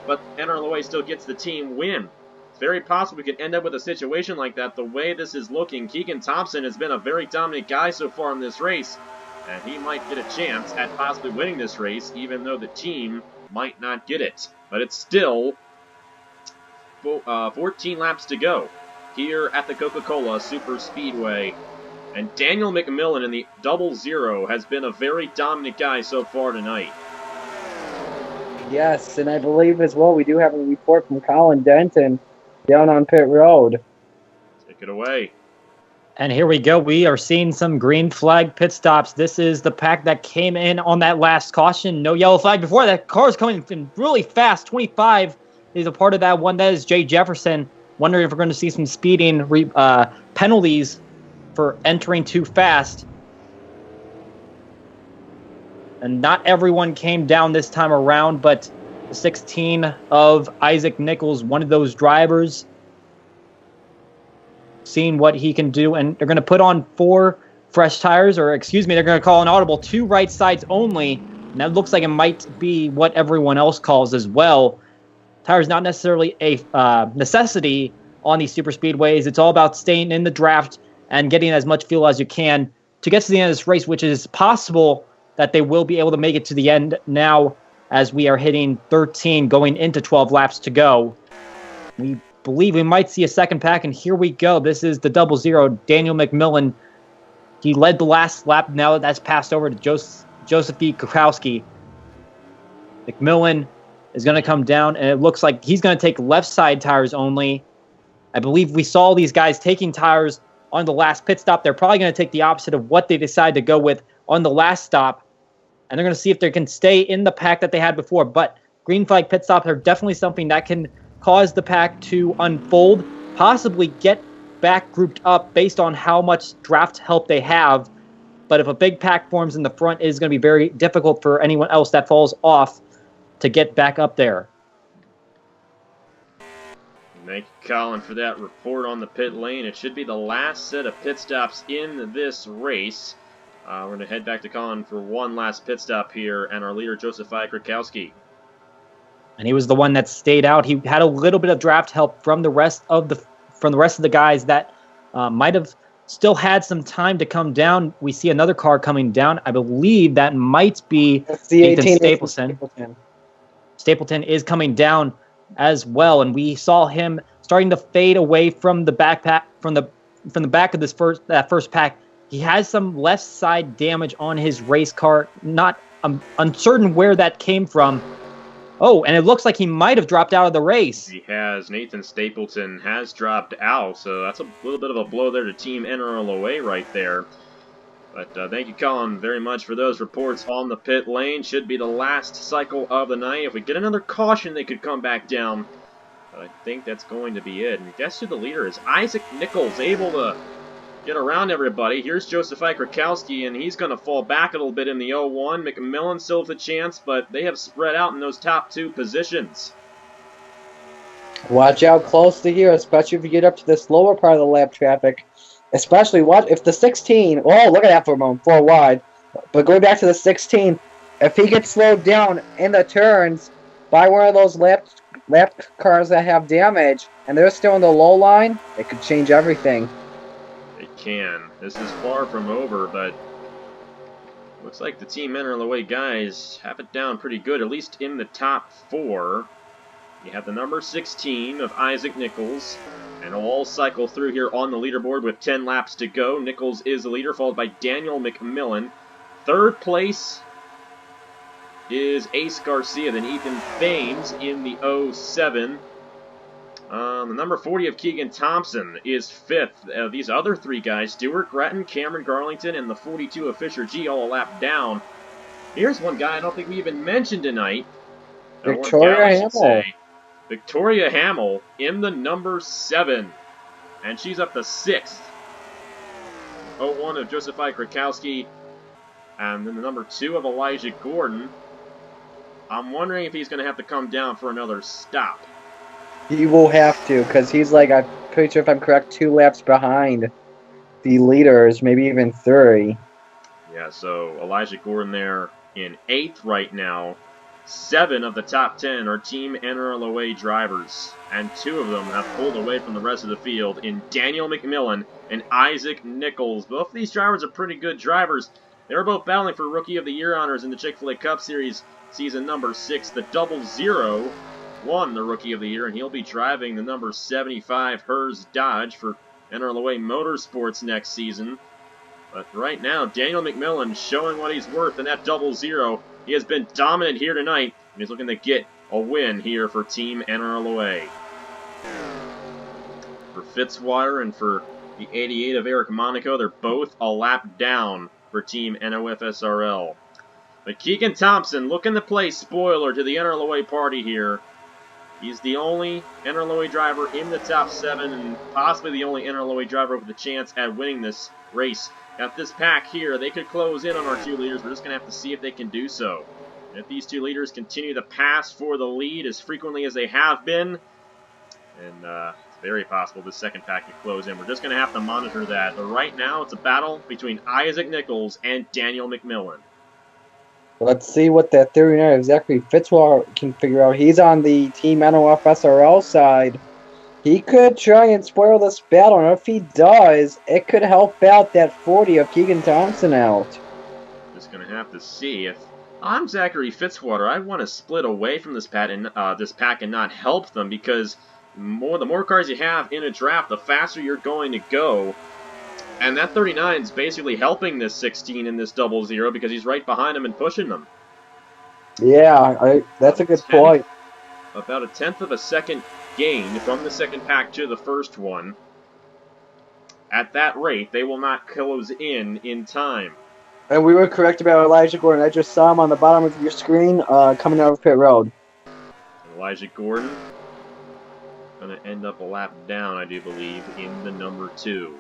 but NRLOA still gets the team win. It's very possible we could end up with a situation like that. The way this is looking, Keegan Thompson has been a very dominant guy so far in this race. And he might get a chance at possibly winning this race, even though the team might not get it. But it's still 14 laps to go here at the Coca-Cola Super Speedway. And Daniel McMillan in the 0-0 has been a very dominant guy so far tonight. Yes, and I believe as well we do have a report from Colin Denton down on pit road. Take it away. And here we go. We are seeing some green flag pit stops. This is the pack that came in on that last caution. No yellow flag before. That car is coming in really fast. 25 is a part of that one. That is Jay Jefferson. Wondering if we're going to see some speeding penalties for entering too fast. And not everyone came down this time around, but 16 of Isaac Nichols, one of those drivers, seeing what he can do, and they're going to put on 4 fresh tires, or excuse me, they're going to call an audible 2 right sides only, and that looks like it might be what everyone else calls as well. Tires not necessarily a necessity on these super speedways. It's all about staying in the draft and getting as much fuel as you can to get to the end of this race, which is possible that they will be able to make it to the end now as we are hitting 13 going into 12 laps to go. We believe we might see a second pack, and here we go. This is the 00. Daniel McMillan. He led the last lap. Now that's passed over to Joseph E. Kukowski. McMillan is going to come down, and it looks like he's going to take left side tires only. I believe we saw these guys taking tires on the last pit stop. They're probably going to take the opposite of what they decide to go with on the last stop, and they're going to see if they can stay in the pack that they had before. But green flag pit stops are definitely something that can cause the pack to unfold, possibly get back grouped up based on how much draft help they have. But if a big pack forms in the front, it is going to be very difficult for anyone else that falls off to get back up there. Thank you, Colin, for that report on the pit lane. It should be the last set of pit stops in this race. We're going to head back to Colin for one last pit stop here, and our leader, Joseph I. Krakowski. And he was the one that stayed out. He had a little bit of draft help from the rest of the guys that might have still had some time to come down. We see another car coming down. I believe that might be Nathan Stapleton. Stapleton is coming down as well, and we saw him starting to fade away from the backpack from the back of that first pack. He has some left side damage on his race car. Not uncertain where that came from. Oh, and it looks like he might have dropped out of the race. He has. Nathan Stapleton has dropped out, so that's a little bit of a blow there to Team NRLOA right there. But thank you, Colin, very much for those reports on the pit lane. Should be the last cycle of the night. If we get another caution, they could come back down. But I think that's going to be it. And guess who the leader is? Isaac Nichols, able to get around everybody. Here's Joseph I. Krakowski, and he's going to fall back a little bit in the 01. McMillan still with a chance, but they have spread out in those top two positions. Watch out close to here, especially if you get up to this lower part of the lap traffic. Especially if the 16, oh, look at that for a moment, 4 wide. But going back to the 16, if he gets slowed down in the turns by one of those lap cars that have damage, and they're still in the low line, it could change everything. It can. This is far from over, but looks like the Team NRLOA guys have it down pretty good, at least in the top 4. You have the number 16 of Isaac Nichols, and all cycle through here on the leaderboard with 10 laps to go. Nichols is the leader, followed by Daniel McMillan. Third place is Ace Garcia, then Ethan Thames in the 07. The number 40 of Keegan Thompson is 5th. These other 3 guys, Stuart Gretton, Cameron Garlington, and the 42 of Fisher G, all a lap down. Here's one guy I don't think we even mentioned tonight. Victoria Hamill. Victoria Hamill in the number 7. And she's up to 6th. 01 of Joseph I. Krakowski. And then the number 2 of Elijah Gordon. I'm wondering if he's going to have to come down for another stop. He will have to, because he's like, I'm pretty sure if I'm correct, 2 laps behind the leaders, maybe even 3. Yeah, so Elijah Gordon there in 8th right now. 7 of the top 10 are Team NRLOA drivers, and 2 of them have pulled away from the rest of the field in Daniel McMillan and Isaac Nichols. Both of these drivers are pretty good drivers. They were both battling for Rookie of the Year honors in the Chick-fil-A Cup Series season number 6. The 00 won the Rookie of the Year, and he'll be driving the number 75 Hers Dodge for NRLOA Motorsports next season. But right now, Daniel McMillan showing what he's worth in that 00. He has been dominant here tonight, and he's looking to get a win here for Team NRLOA. For Fitzwater and for the 88 of Eric Monaco, they're both a lap down for Team NOFSRL. But Keegan Thompson looking to play spoiler to the NRLOA party here. He's the only NRLOA driver in the top 7 and possibly the only NRLOA driver with a chance at winning this race. Got this pack here. They could close in on our 2 leaders. We're just going to have to see if they can do so. And if these 2 leaders continue to pass for the lead as frequently as they have been, and it's very possible this second pack could close in. We're just going to have to monitor that. But right now, it's a battle between Isaac Nichols and Daniel McMillan. Let's see what that 39 of Zachary Fitzwater can figure out. He's on the Team NOFSRL side. He could try and spoil this battle, and if he does, it could help out that 40 of Keegan Thompson out. Just going to have to see. If I'm Zachary Fitzwater, I want to split away from this pack and not help them, because The more cars you have in a draft, the faster you're going to go. And that 39 is basically helping this 16 in this 00 because he's right behind him and pushing them. Yeah, that's a good point. About a tenth of a second gain from the second pack to the first one. At that rate, they will not close in time. And we were correct about Elijah Gordon. I just saw him on the bottom of your screen coming out of pit road. Elijah Gordon going to end up a lap down, I do believe, in the number 2.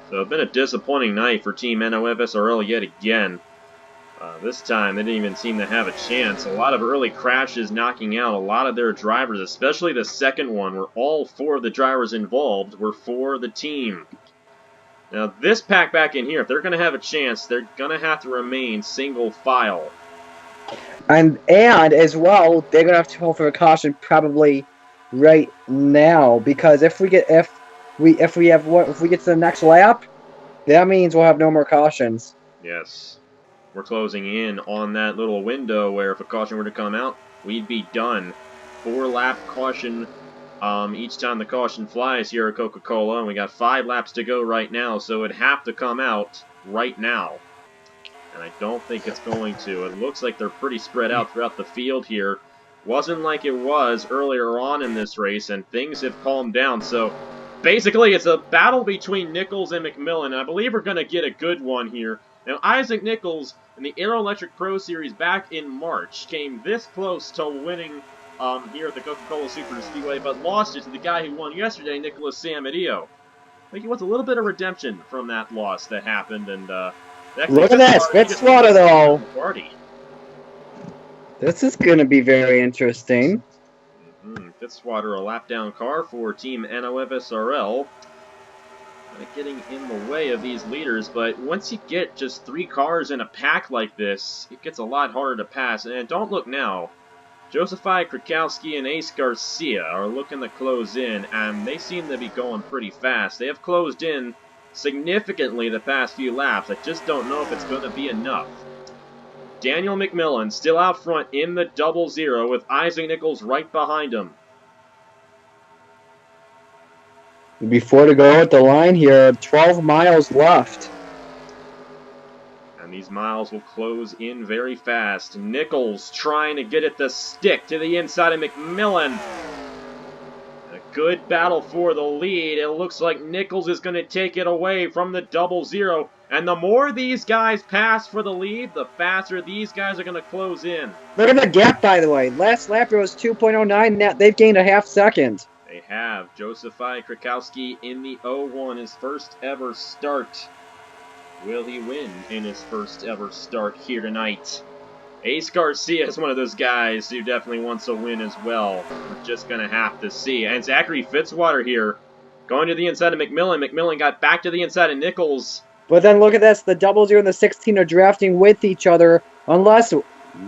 So it's been a disappointing night for Team NOFSRL yet again. This time, they didn't even seem to have a chance. A lot of early crashes knocking out a lot of their drivers, especially the second one, where all 4 of the drivers involved were for the team. Now, this pack back in here, if they're going to have a chance, they're going to have to remain single file. And as well, they're going to have to call for a caution probably right now, because if we get to the next lap, that means we'll have no more cautions. Yes. We're closing in on that little window where if a caution were to come out, we'd be done. 4-lap caution each time the caution flies here at Coca-Cola, and we got 5 laps to go right now, so it'd have to come out right now. And I don't think it's going to. It looks like they're pretty spread out throughout the field here. Wasn't like it was earlier on in this race, and things have calmed down, so basically it's a battle between Nichols and McMillan, and I believe we're going to get a good one here. Now, Isaac Nichols in the Aero Electric Pro Series back in March came this close to winning here at the Coca-Cola Super Speedway, but lost it to the guy who won yesterday, Nicholas Samadillo. I think he wants a little bit of redemption from that loss that happened, and look at this, Fitzwater though. Party. This is going to be very interesting. Fitzwater, a lap down car for Team NOFSRL. Getting in the way of these leaders, but once you get just 3 cars in a pack like this, it gets a lot harder to pass. And don't look now, Josephi Krakowski and Ace Garcia are looking to close in, and they seem to be going pretty fast. They have closed in significantly the past few laps. I just don't know if it's going to be enough. Daniel McMillan still out front in the 00 with Isaac Nichols right behind him. Before to go at the line here, 12 miles left. And these miles will close in very fast. Nichols trying to get it to stick to the inside of McMillan. A good battle for the lead. It looks like Nichols is going to take it away from the 00. And the more these guys pass for the lead, the faster these guys are going to close in. Look at the gap, by the way. Last lap it was 2.09. Now they've gained a half second. They have Josephi Krakowski in the 01, his first ever start. Will he win in his first ever start here tonight? Ace Garcia is one of those guys who definitely wants a win as well. We're just going to have to see. And Zachary Fitzwater here, going to the inside of McMillan. McMillan got back to the inside of Nichols. But then look at this. The 00 and the 16 are drafting with each other. Unless...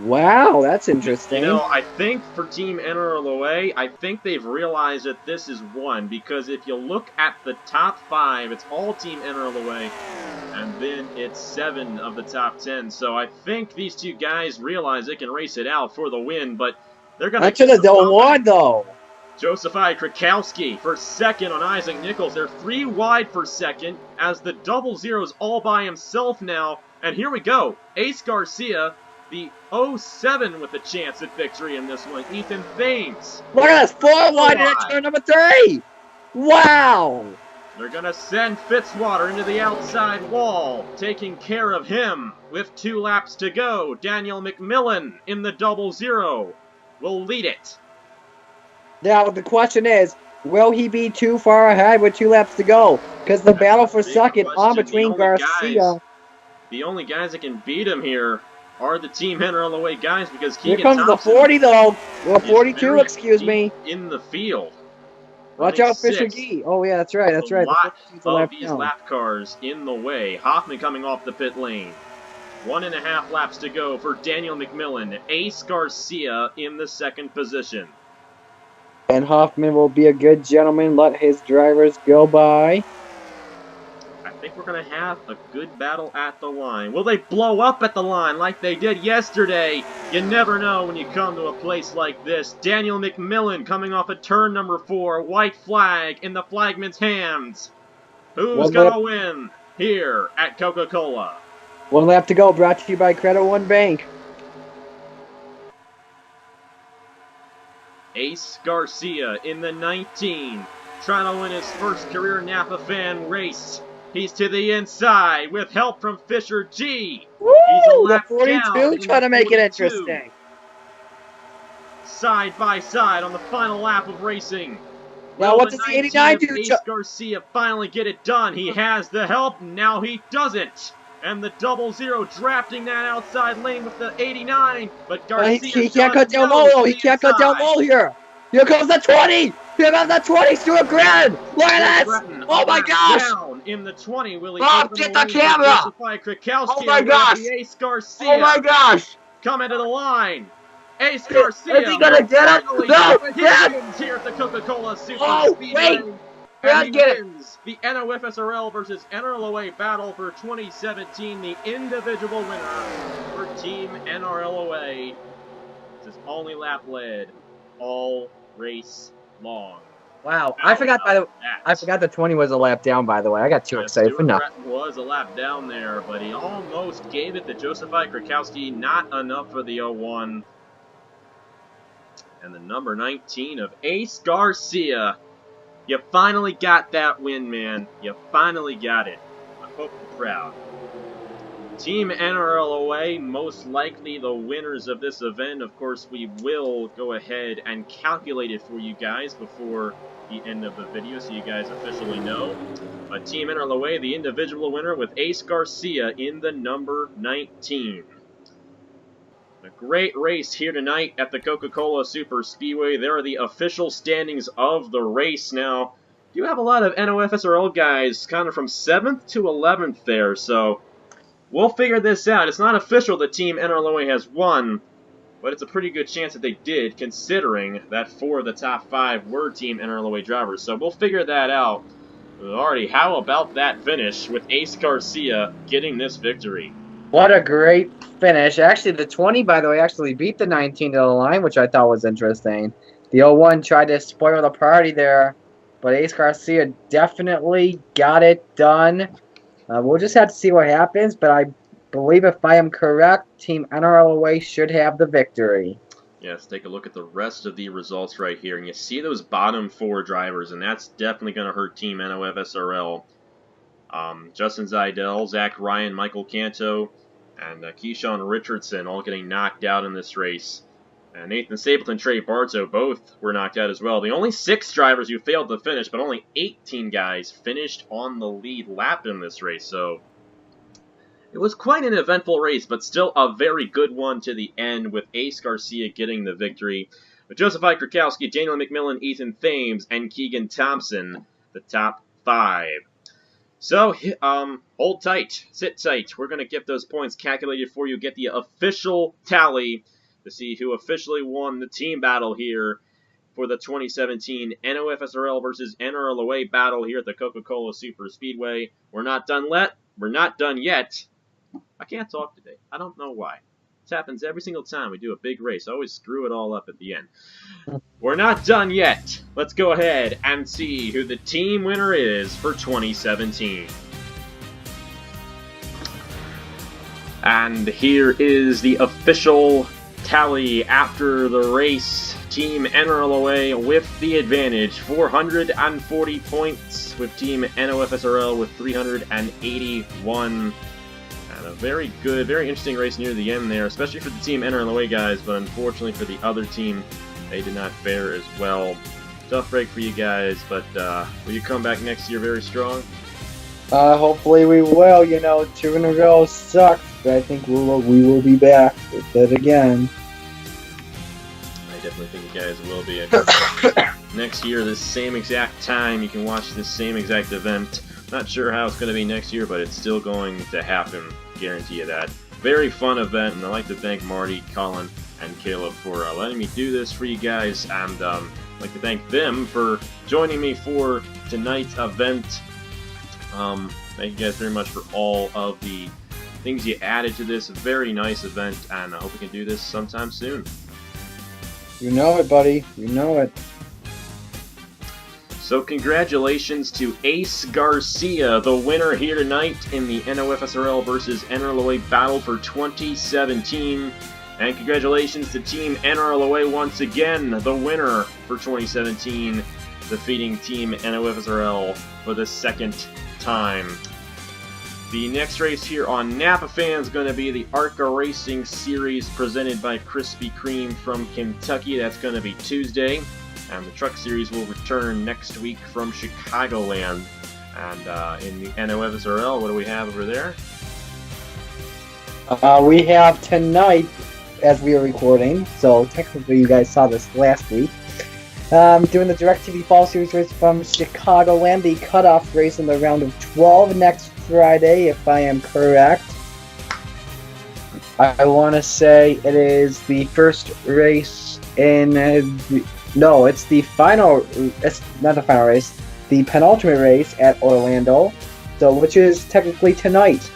Wow, that's interesting. You know, I think for Team NRLOA, I think they've realized that this is one, because if you look at the top 5, it's all Team NRLOA, and then it's 7 of the top 10. So I think these 2 guys realize they can race it out for the win, but they're going to... I should have done one, though. Josephi Krakowski for second on Isaac Nichols. They're 3 wide for second, as the 00 is all by himself now. And here we go. Ace Garcia, the 07 with a chance at victory in this one. Ethan Thames. Look at this, 4 wide into turn number 3. Wow. They're going to send Fitzwater into the outside wall, taking care of him with 2 laps to go. Daniel McMillan in the 00 will lead it. Now, the question is, will he be too far ahead with 2 laps to go? Because the battle for second on between Garcia. The only guys that can beat him here are the Team NRLOA guys, because Here Keegan comes Thompson the 40, though. Well, 42, excuse me. In the field. Watch out, Fisher Gee. Oh, yeah, that's right. That's right. A lot of these lap cars in the way. Hoffman coming off the pit lane. 1.5 laps to go for Daniel McMillan. Ace Garcia in the second position. And Hoffman will be a good gentleman. Let his drivers go by. I think we're going to have a good battle at the line. Will they blow up at the line like they did yesterday? You never know when you come to a place like this. Daniel McMillan coming off of turn number 4. White flag in the flagman's hands. Who's going to win here at Coca-Cola? 1 lap to go, brought to you by Credit One Bank. Ace Garcia in the 19, trying to win his first career Napa fan race. He's to the inside with help from Fisher G. Woo! He's a lap the 42 trying to make it interesting. Side by side on the final lap of racing. Now what does the 89 do? Ace Garcia finally get it done. He has the help, now he doesn't. And the 00 drafting that outside lane with the 89, but Garcia he can't cut down low. He can't cut down low here. Here comes the 20. Here comes the 20 to a grand. Look at this. Oh my gosh. Down in the 20, will he Bob, get the camera. Oh my gosh. Ace Garcia. Oh my gosh. Coming to the line. Ace Garcia. Is he gonna get it? No. He Yes. wins here at the Coca-Cola Super Speedway. Wait. And he Get it. wins the NOFSRL versus NRLOA battle for 2017, the individual winner for Team NRLOA. This is only lap led all race long. Wow, I forgot the 20 was a lap down, by the way. I got too excited for nothing. Was a lap down there, but he almost gave it to Joseph I. Krakowski. Not enough for the 01. And the number 19 of Ace Garcia. You finally got that win, man. You finally got it. I hope you're proud. Team NRLOA, most likely the winners of this event. Of course, we will go ahead and calculate it for you guys before the end of the video so you guys officially know. But Team NRLOA, the individual winner with Ace Garcia in the number 19. A great race here tonight at the Coca-Cola Super Speedway. There are the official standings of the race now. You have a lot of NOFSRL guys kind of from 7th to 11th there, so we'll figure this out. It's not official that Team NRLOA has won, but it's a pretty good chance that they did, considering that 4 of the top 5 were Team NRLOA drivers. So we'll figure that out. Alrighty, how about that finish with Ace Garcia getting this victory? What a great finish. Actually, the 20, by the way, actually beat the 19 to the line, which I thought was interesting. The 01 tried to spoil the party there, but Ace Garcia definitely got it done. We'll just have to see what happens, but I believe if I am correct, Team NRLOA should have the victory. Yes, take a look at the rest of the results right here, and you see those bottom 4 drivers, and that's definitely going to hurt Team NOFSRL. Justin Zidell, Zach Ryan, Michael Canto, and Keyshawn Richardson all getting knocked out in this race. And Nathan Stapleton, Trey Barto both were knocked out as well. The only 6 drivers who failed to finish, but only 18 guys finished on the lead lap in this race. So it was quite an eventful race, but still a very good one to the end, with Ace Garcia getting the victory. With Joseph I. Krakowski, Daniel McMillan, Ethan Thames, and Keegan Thompson, the top 5. So, hold tight, sit tight. We're going to get those points calculated for you, get the official tally to see who officially won the team battle here for the 2017 NOFSRL versus NRLOA battle here at the Coca-Cola Super Speedway. We're not done yet. I can't talk today. I don't know why. This happens every single time we do a big race. I always screw it all up at the end. We're not done yet. Let's go ahead and see who the team winner is for 2017. And here is the official tally after the race. Team NRLOA with the advantage, 440 points, with Team NOFSRL with 381. And a very good, very interesting race near the end there, especially for the Team NRLOA guys, but unfortunately for the other team, they did not fare as well. Tough break for you guys, but will you come back next year very strong? Hopefully we will. You know, 2 in a row sucks, but I think we will be back with it again. I definitely think you guys will be. Next year, this same exact time, you can watch this same exact event. Not sure how it's going to be next year, but it's still going to happen. Guarantee you that. Very fun event, and I'd like to thank Marty, Colin, and Caleb for letting me do this for you guys, and I'd like to thank them for joining me for tonight's event. thank you guys very much for all of the things you added to this very nice event, and I hope we can do this sometime soon. You know it, buddy. You know it. So congratulations to Ace Garcia, the winner here tonight in the NOFSRL versus NRLOA battle for 2017. And congratulations to Team NRLOA once again, the winner for 2017, defeating Team NOFSRL for the second time. The next race here on Napa Fan is going to be the ARCA Racing Series presented by Krispy Kreme from Kentucky. That's going to be Tuesday. And the Truck Series will return next week from Chicagoland. And in the NOFSRL, what do we have over there? We have tonight, as we are recording, so technically you guys saw this last week, doing the DirecTV Fall Series race from Chicagoland, the cutoff race in the round of 12 next Friday, if I am correct. I want to say it is the first race in... No, it's the final... It's not the final race. The penultimate race at Orlando, so which is technically tonight.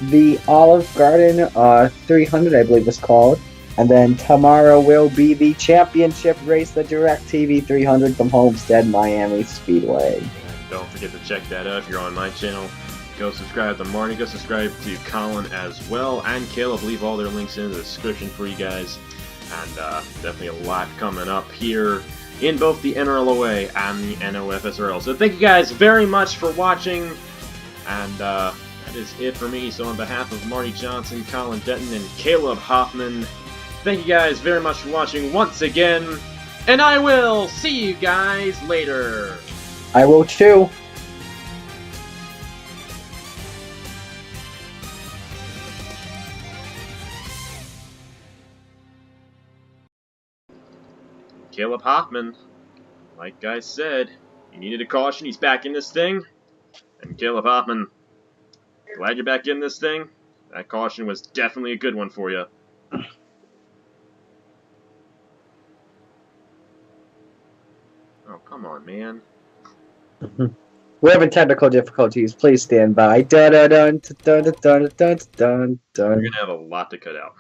The Olive Garden 300, I believe it's called. And then tomorrow will be the championship race, the DirecTV 300 from Homestead Miami Speedway. And don't forget to check that out if you're on my channel. Go subscribe to Marty, go subscribe to Colin as well, and Caleb. Leave all their links in the description for you guys. And definitely a lot coming up here in both the NRLOA and the NOFSRL. So thank you guys very much for watching. And that is it for me. So on behalf of Marty Johnson, Colin Denton, and Caleb Hoffman, thank you guys very much for watching once again. And I will see you guys later. I will too. Caleb Hoffman, like I said, he needed a caution. He's back in this thing. And Caleb Hoffman, glad you're back in this thing. That caution was definitely a good one for you. Oh, come on, man. We're having technical difficulties. Please stand by. Dun dun dun dun dun dun dun dun. You're gonna have a lot to cut out.